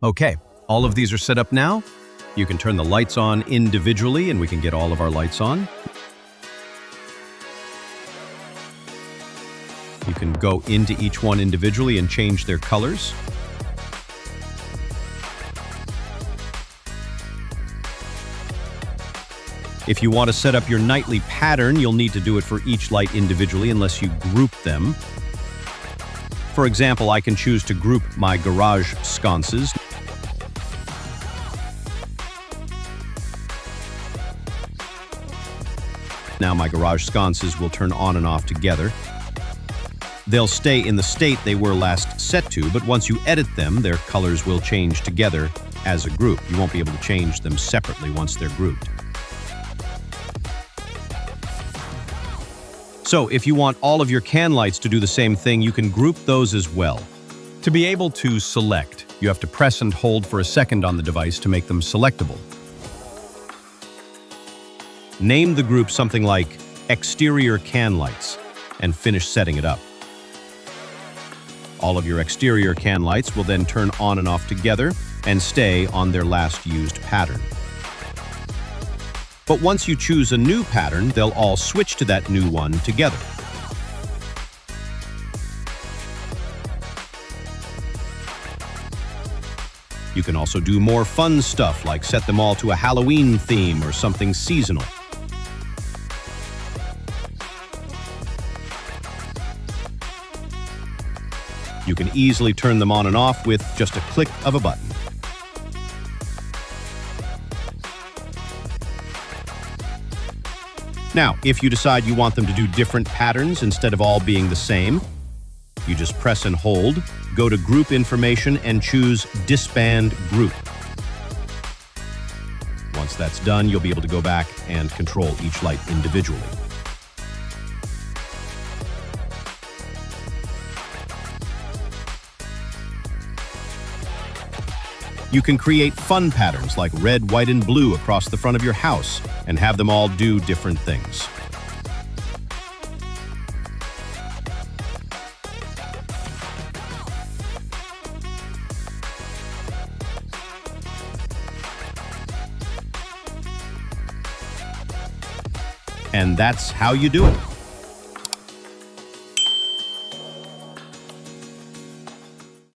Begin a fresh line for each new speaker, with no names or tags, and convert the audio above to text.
Okay, all of these are set up now. You can turn the lights on individually and we can get all of our lights on. You can go into each one individually and change their colors. If you want to set up your nightly pattern, you'll need to do it for each light individually unless you group them. For example, I can choose to group my garage sconces. Now my garage sconces will turn on and off together. They'll stay in the state they were last set to, but once you edit them, their colors will change together as a group. You won't be able to change them separately once they're grouped. So if you want all of your can lights to do the same thing, you can group those as well. To be able to select, you have to press and hold for a second on the device to make them selectable. Name the group something like exterior can lights and finish setting it up. All of your exterior can lights will then turn on and off together and stay on their last used pattern. But once you choose a new pattern, they'll all switch to that new one together. You can also do more fun stuff like set them all to a Halloween theme or something seasonal. You can easily turn them on and off with just a click of a button. Now, if you decide you want them to do different patterns instead of all being the same, you just press and hold, go to Group Information and choose Disband Group. Once that's done, you'll be able to go back and control each light individually. You can create fun patterns like red, white, and blue across the front of your house and have them all do different things. And that's how you do it.